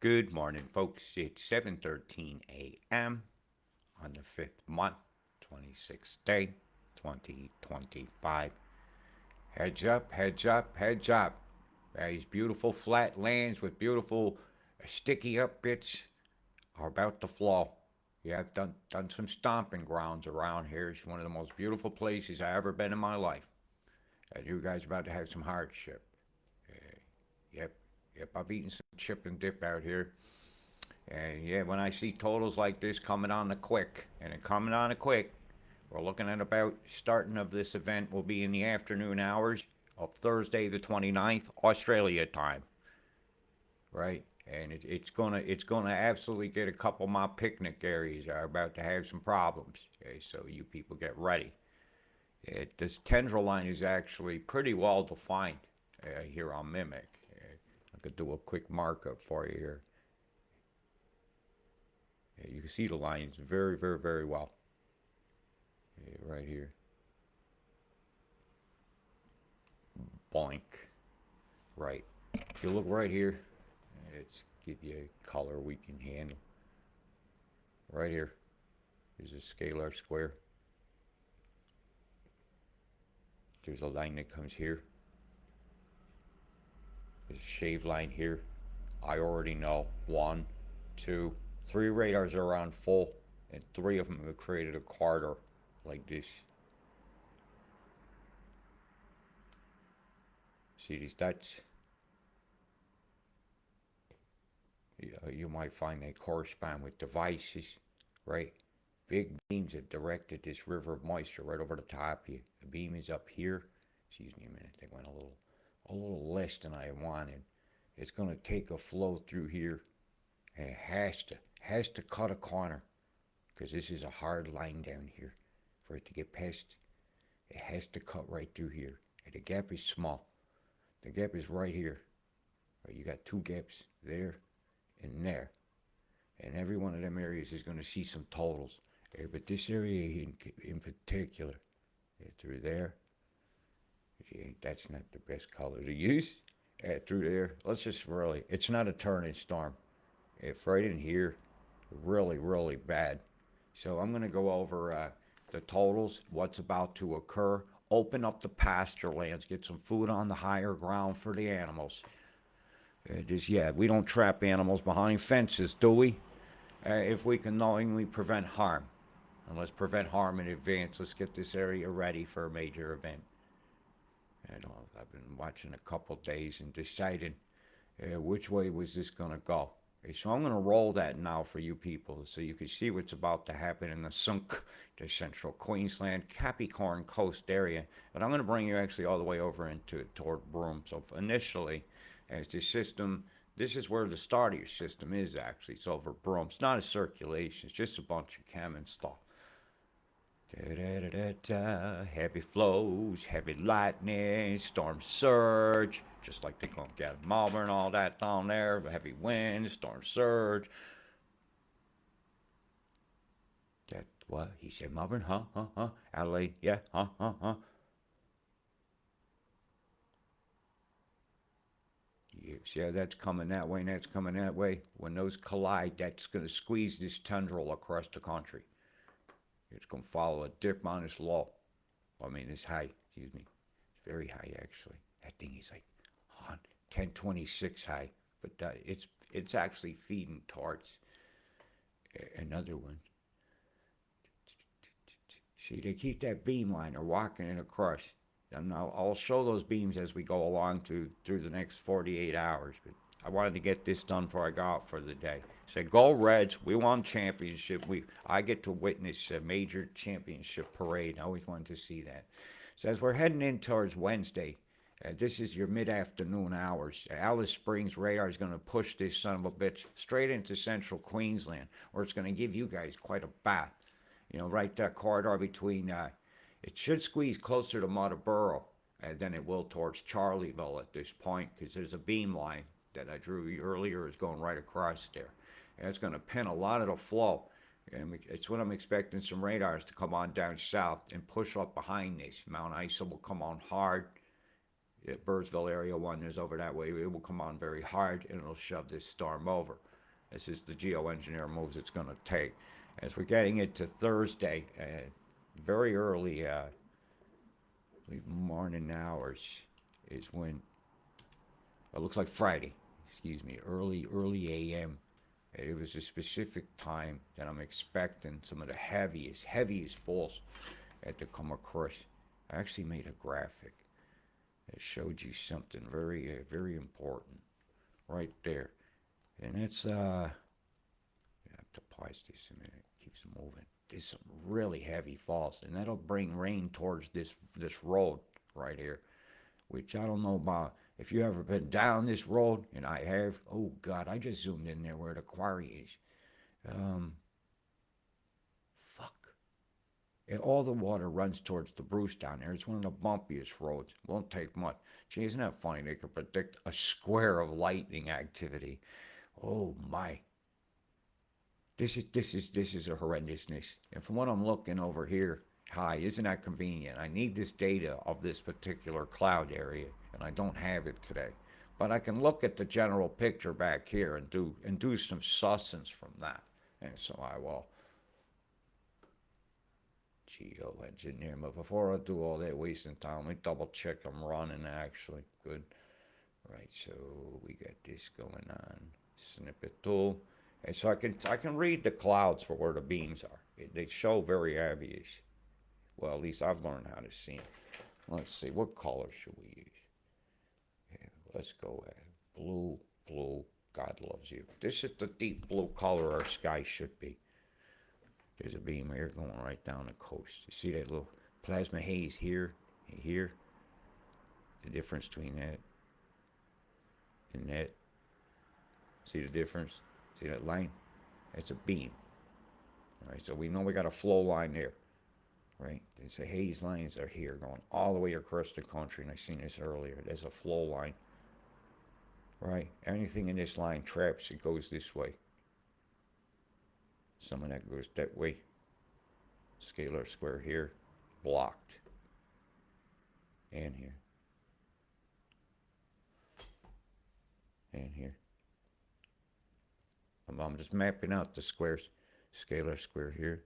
Good morning, folks. It's 7:13 a.m. on the 5th month, 26th day, 2025. Heads up, heads up, heads up. These beautiful flat lands with beautiful sticky up bits are about to flow. Yeah, I've done some stomping grounds around here. It's one of the most beautiful places I've ever been in my life. And you guys are about to have some hardship. Uh, yep, yep, I've eaten some chip and dip out here. And yeah, when I see totals like this coming on the quick, and it coming on the quick, we're looking at about starting of this event will be in the afternoon hours of Thursday the 29th, Australia time, right? And it's gonna absolutely get a couple of my picnic areas are about to have some problems. Okay, so you people get ready. This tendril line is actually pretty well defined here on Mimic. I could do a quick markup for you here. You can see the lines very, very, very well. Right here. Boink. Right. If you look right here, let's give you a color we can handle. Right here. There's a scalar square. There's a line that comes here. There's a shave line here. I already know. One, two, three radars are on full, and three of them have created a corridor like this. See these dots? You might find they correspond with devices, right? Big beams have directed this river of moisture right over the top of you. The beam is up here. Excuse me a minute. They went a little less than I wanted. It's going to take a flow through here, and it has to cut a corner because this is a hard line down here. For it to get past, it has to cut right through here. And the gap is small. The gap is right here. Right, you got two gaps there and there. And every one of them areas is going to see some totals. But this area in particular, through there, that's not the best color to use. Through there, let's just really, it's not a turning storm. If right in here, really, really bad. So I'm going to go over the totals, what's about to occur, open up the pasture lands, get some food on the higher ground for the animals. We don't trap animals behind fences, do we? If we can knowingly prevent harm. And let's prevent harm in advance. Let's get this area ready for a major event. I've been watching a couple days and deciding which way was this going to go. So I'm going to roll that now for you people so you can see what's about to happen in the Sunk, the central Queensland, Capricorn coast area. And I'm going to bring you actually all the way over into toward Broome. So initially, as the system, this is where the start of your system is actually. It's over Broome. It's not a circulation. It's just a bunch of chem and stuff. Da-da-da-da-da. Heavy flows, heavy lightning, storm surge, just like they're going to get Melbourne, all that down there. Heavy wind, storm surge. That what? He said Melbourne, huh? Adelaide, yeah, huh? You see how that's coming that way and that's coming that way? When those collide, that's going to squeeze this tendril across the country. It's going to follow a dip on this low. I mean, it's high, excuse me. It's very high, actually. That thing is like 1026 high. But it's actually feeding towards another one. See, they keep that beam line. They're walking it across. And I'll show those beams as we go along through the next 48 hours. But I wanted to get this done before I go out for the day. So go Reds. We won championship. I get to witness a major championship parade. I always wanted to see that. So as we're heading in towards Wednesday, this is your mid-afternoon hours. Alice Springs radar is going to push this son of a bitch straight into central Queensland, where it's going to give you guys quite a bath. Right that corridor between, it should squeeze closer to Mudaboro than it will towards Charlieville at this point, because there's a beam line that I drew earlier is going right across there. And it's going to pin a lot of the flow. And it's when I'm expecting some radars to come on down south and push up behind this. Mount Isa will come on hard. Birdsville area 1 is over that way. It will come on very hard and it'll shove this storm over. This is the geoengineer moves it's going to take. As we're getting into Thursday, very early, morning hours is when it looks like Friday. Excuse me, early a.m. It was a specific time that I'm expecting some of the heaviest falls to come across. I actually made a graphic that showed you something very important right there, and it's I have to pause this a minute. It keeps moving. There's some really heavy falls, and that'll bring rain towards this road right here, which I don't know about if you ever been down this road, and I have. Oh God, I just zoomed in there where the quarry is. Fuck. All the water runs towards the Bruce down there. It's one of the bumpiest roads. Won't take much. Gee, isn't that funny? They could predict a square of lightning activity. Oh my. This is a horrendousness. And from what I'm looking over here, hi, isn't that convenient? I need this data of this particular cloud area, and I don't have it today. But I can look at the general picture back here and do some sustenance from that. And so I will geoengineer. But before I do all that wasting time, let me double check I'm running actually. Good. Right, so we got this going on. Snippet tool. And so I can read the clouds for where the beams are. They show very obvious. Well, at least I've learned how to see them. Let's see, what color should we use? Yeah, let's go at blue. God loves you. This is the deep blue color our sky should be. There's a beam here going right down the coast. You see that little plasma haze here and here? The difference between that and that. See the difference? See that line? It's a beam. All right, so we know we got a flow line there, right? There's a haze lines are here going all the way across the country, and I seen this earlier. There's a flow line, right? Anything in this line traps, it goes this way. Some of that goes that way. Scalar square here, blocked. And here. And here. I'm just mapping out the squares. Scalar square here.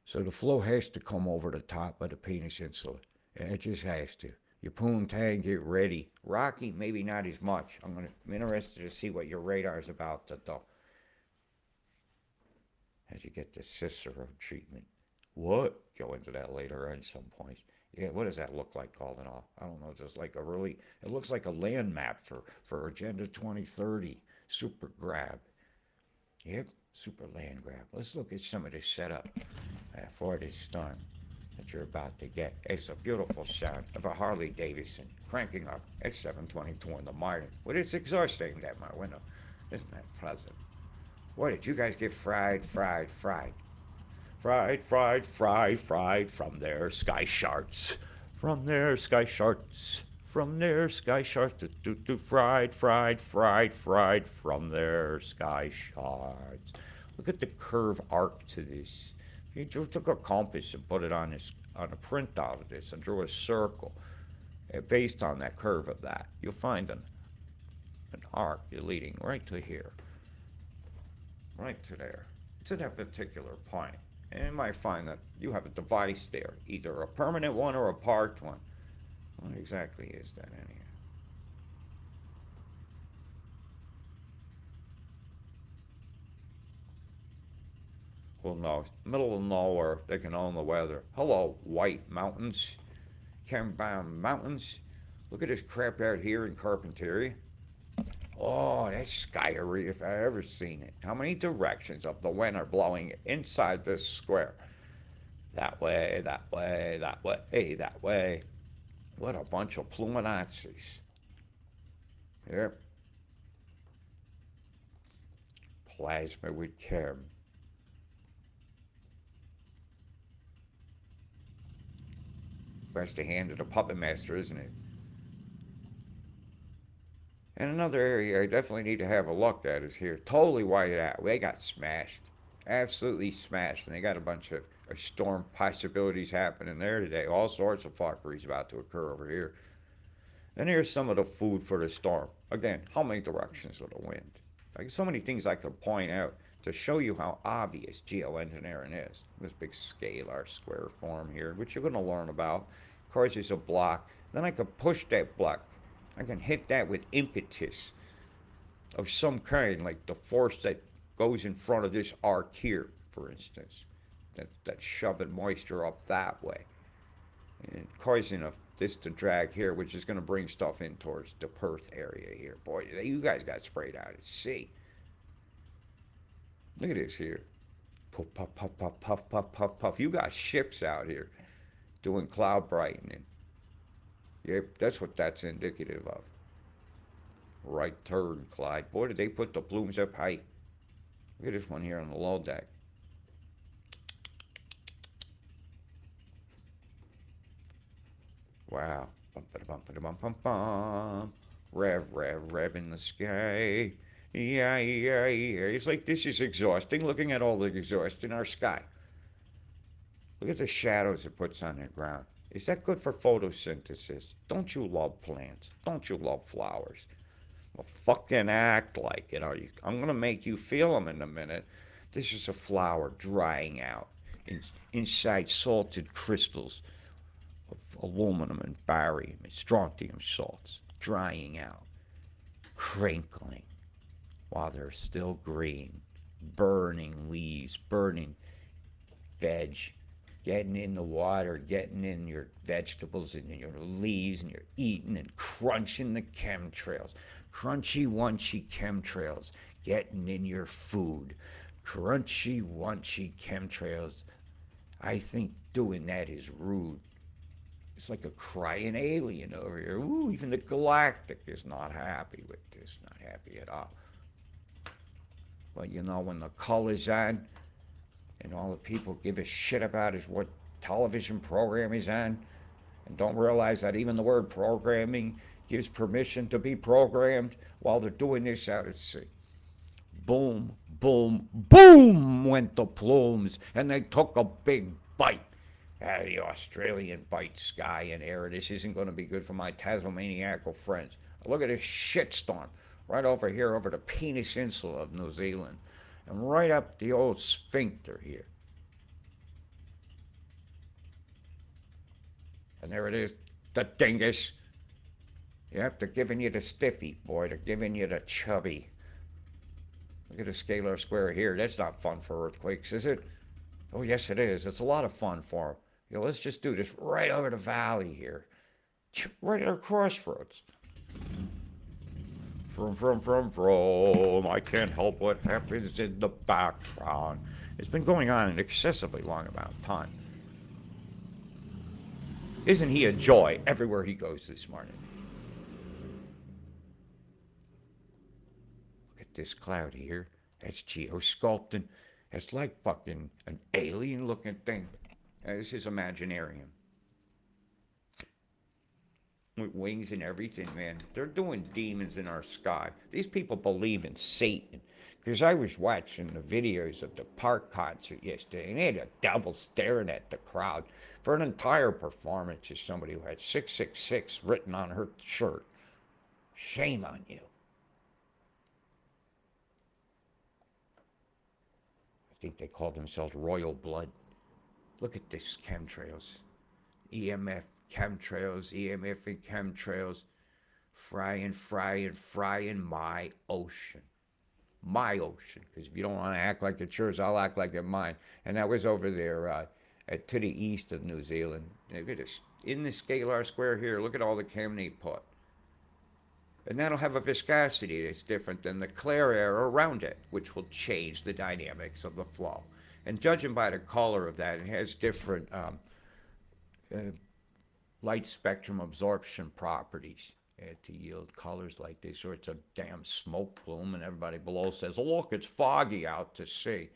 So the flow has to come over the top of the penis insula. It just has to. Your poontang, get ready. Rocky, maybe not as much. I'm interested to see what your radar is about to do. As you get the Cicero treatment. What? Go into that later at some point. Yeah, what does that look like all in all? I don't know, just like it looks like a land map for Agenda 2030. Super grab. Yep, super land grab. Let's look at some of this setup for this storm that you're about to get. It's a beautiful sound of a Harley Davidson cranking up at 7:22 in the morning with its exhaust aimed at my window. Isn't that pleasant? What did you guys get fried? Fried from their sky sharks. From their sky sharks. From their sky sharks. Fried from their sky sharks. Look at the curve arc to this. If you took a compass and put it on a printout of this and drew a circle based on that curve of that, you'll find an arc leading right to here. Right to there. To that particular point. And you might find that you have a device there, either a permanent one or a part one. What exactly is that anyhow? Who knows? Middle of nowhere, they can own the weather. Hello, White Mountains. Campbound Mountains. Look at this crap out here in Carpinteria. Oh, that's scary if I ever seen it. How many directions of the wind are blowing inside this square? That way, that way, that way, that way. What a bunch of pluminazis. Yep. Plasma with chem. That's the hand of the puppet master, isn't it? And another area I definitely need to have a look at is here. Totally whited out. They got smashed. Absolutely smashed. And they got a bunch of storm possibilities happening there today. All sorts of fuckeries about to occur over here. And here's some of the food for the storm. Again, how many directions of the wind? Like so many things I could point out to show you how obvious geoengineering is. This big scalar square form here, which you're going to learn about. Of course, there's a block. Then I could push that block. I can hit that with impetus of some kind, like the force that goes in front of this arc here, for instance, that's shoving moisture up that way and causing this to drag here, which is going to bring stuff in towards the Perth area here. Boy, you guys got sprayed out at sea. Look at this here. Puff, puff, puff, puff, puff, puff, puff, puff. You got ships out here doing cloud brightening. Yep, that's what that's indicative of. Right turn, Clyde. Boy, did they put the plumes up high. Look at this one here on the low deck. Wow. Bum, bum, bum, bum, bum. Rev, rev, rev in the sky. Yeah, yeah, yeah. It's like this is exhausting, looking at all the exhaust in our sky. Look at the shadows it puts on the ground. Is that good for photosynthesis? Don't you love plants? Don't you love flowers? Well, fucking act like it. I'm going to make you feel them in a minute. This is a flower drying out inside salted crystals of aluminum and barium and strontium salts, drying out, crinkling while they're still green, burning leaves, burning veg, getting in the water, getting in your vegetables and your leaves, and you're eating and crunching the chemtrails. Crunchy, wunchy chemtrails getting in your food. Crunchy, wunchy chemtrails. I think doing that is rude. It's like a crying alien over here. Ooh, even the galactic is not happy with this. Not happy at all. But you know, when the color's on, and all the people give a shit about is what television program is on, and don't realize that even the word programming gives permission to be programmed while they're doing this out at sea. Boom, boom, boom went the plumes, and they took a big bite out of the Australian bite sky and air. This isn't going to be good for my Tasmaniacal friends. Look at this shitstorm right over here over the Penis Insula of New Zealand and right up the old sphincter here. And there it is, the dingus. Yep, they're giving you the stiffy, boy. They're giving you the chubby. Look at the scalar square here. That's not fun for earthquakes, is it? Oh, yes, it is. It's a lot of fun for them. You know, let's just do this right over the valley here. Right at our crossroads. From. I can't help what happens in the background. It's been going on an excessively long amount of time. Isn't he a joy everywhere he goes this morning? Look at this cloud here. That's geosculpting. It's like fucking an alien-looking thing. This is Imaginarium. With wings and everything, man. They're doing demons in our sky. These people believe in Satan. Because I was watching the videos of the park concert yesterday, and they had a devil staring at the crowd for an entire performance of somebody who had 666 written on her shirt. Shame on you. I think they called themselves Royal Blood. Look at this chemtrails. EMF chemtrails, EMF and chemtrails. Frying my ocean. My ocean. Because if you don't want to act like it's yours, I'll act like it's mine. And that was over there to the east of New Zealand. Look at this. In the scalar square here, look at all the chem they put. And that'll have a viscosity that's different than the clear air around it, which will change the dynamics of the flow. And judging by the color of that, it has different light spectrum absorption properties to yield colors like this, or it's a damn smoke plume, and everybody below says, oh, look, it's foggy out to sea.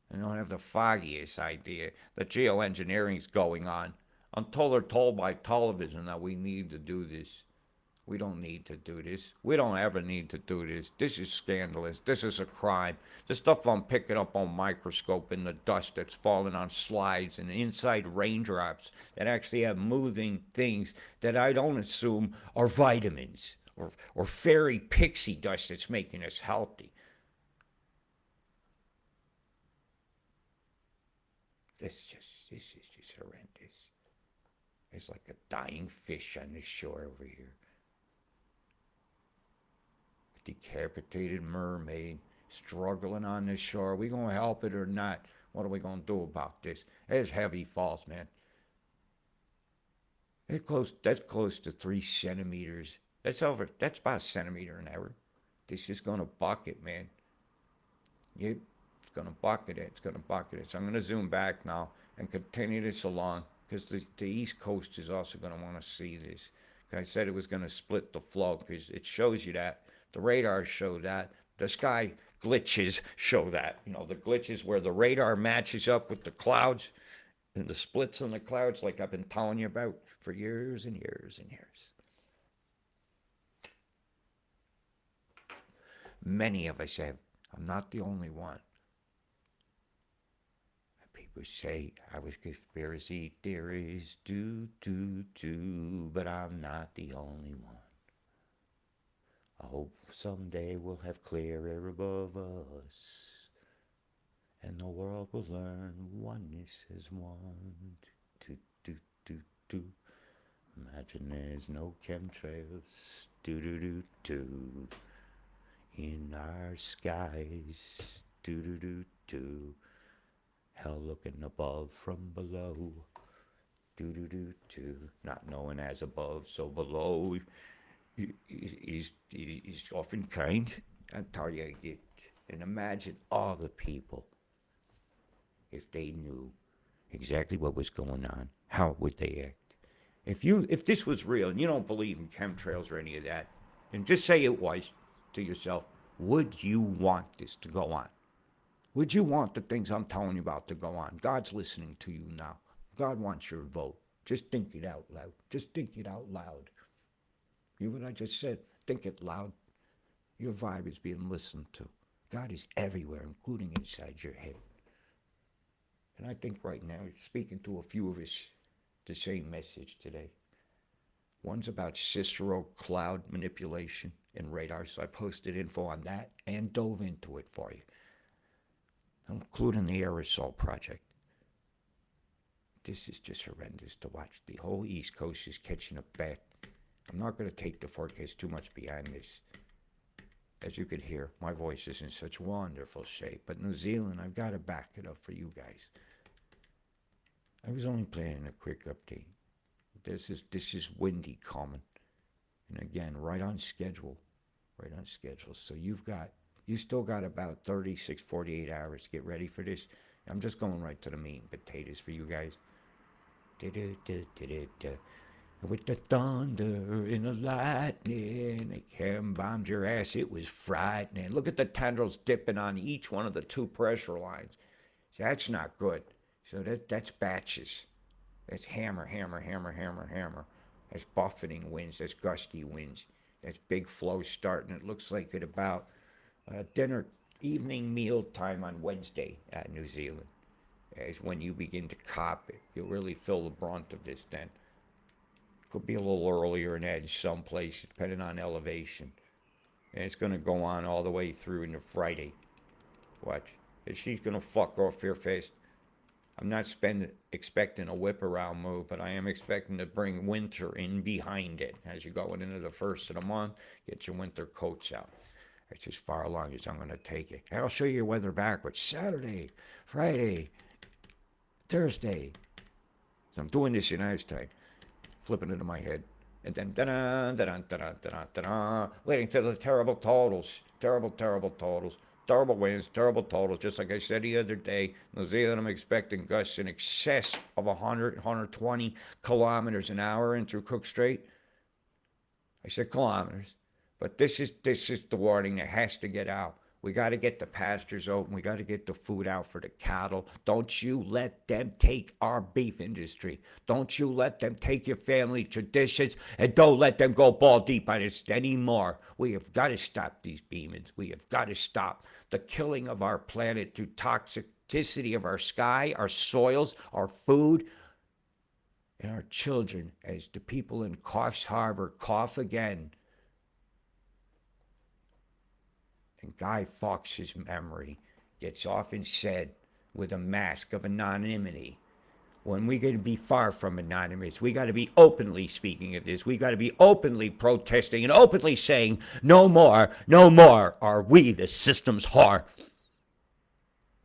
They don't have the foggiest idea that geoengineering is going on until they're told by television that we need to do this We don't need to do this. We don't ever need to do this. This is scandalous. This is a crime. The stuff I'm picking up on microscope in the dust that's falling on slides and inside raindrops that actually have moving things that I don't assume are vitamins or fairy pixie dust that's making us healthy. This is just horrendous. It's like a dying fish on the shore over here. A decapitated mermaid struggling on the shore. Are we gonna help it or not? What are we gonna do about this? It's heavy falls, man. That's close to 3 centimeters. That's about a centimeter an hour. This is gonna bucket, man. Yep, it's gonna bucket it. It's gonna bucket it. So I'm gonna zoom back now and continue this along because the East Coast is also gonna want to see this. I said it was gonna split the flow because it shows you that the radars show that the sky glitches show that. You know, the glitches where the radar matches up with the clouds and the splits on the clouds, like I've been telling you about for years and years and years. Many of us have. I'm not the only one. People say I was conspiracy theorist, but I'm not the only one. I hope someday we'll have clear air above us, and the world will learn oneness is one. Do, do, do, do. Imagine there's no chemtrails, in our skies, hell looking above from below, not knowing as above, so below is often kind. That's how you get. And imagine all the people, if they knew exactly what was going on, how would they act? If this was real and you don't believe in chemtrails or any of that, and just say it was to yourself, would you want this to go on? Would you want the things I'm telling you about to go on? God's listening to you now. God wants your vote. Just think it out loud. Just think it out loud. You hear what I just said? Think it loud. Your vibe is being listened to. God is everywhere, including inside your head. And I think right now, speaking to a few of us, the same message today. One's about Cicero cloud manipulation and radar, so I posted info on that and dove into it for you, including the aerosol project. This is just horrendous to watch. The whole East Coast is catching a bath. I'm not going to take the forecast too much beyond this. As you could hear, my voice is in such wonderful shape. But New Zealand, I've got to back it up for you guys. I was only planning a quick update. This is windy coming. And again, right on schedule. Right on schedule. So you still got about 36, 48 hours to get ready for this. I'm just going right to the meat and potatoes for you guys. With the thunder and the lightning, they came bombed your ass. It was frightening. Look at the tendrils dipping on each one of the two pressure lines. That's not good. So that's batches. That's hammer, hammer, hammer, hammer, hammer. That's buffeting winds. That's gusty winds. That's big flow starting. It looks like at about dinner, evening meal time on Wednesday at New Zealand. Is when you begin to cop it. You'll really feel the brunt of this then. Could be a little earlier in edge someplace, depending on elevation. And it's going to go on all the way through into Friday. Watch. And she's going to fuck off here fast. I'm not expecting a whip around move, but I am expecting to bring winter in behind it. As you're going into the first of the month, get your winter coats out. That's as far along as I'm going to take it. And I'll show you weather backwards. Saturday, Friday, Thursday. So I'm doing this in Einstein, flipping it in my head. And then, leading to the terrible totals. Terrible, terrible totals. Terrible winds, terrible totals. Just like I said the other day, New Zealand, I'm expecting gusts in excess of 100, 120 kilometers an hour in through Cook Strait. I said kilometers. But this is the warning that has to get out. We got to get the pastures open. We got to get the food out for the cattle. Don't you let them take our beef industry. Don't you let them take your family traditions, and don't let them go ball deep on us anymore. We have got to stop these demons. We have got to stop the killing of our planet through toxicity of our sky, our soils, our food, and our children, as the people in Coffs Harbor cough again. And Guy Fawkes' memory gets often said with a mask of anonymity. When we got to be far from anonymous, we got to be openly speaking of this. We got to be openly protesting and openly saying, no more are we the system's whore.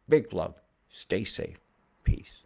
Big love. Stay safe. Peace.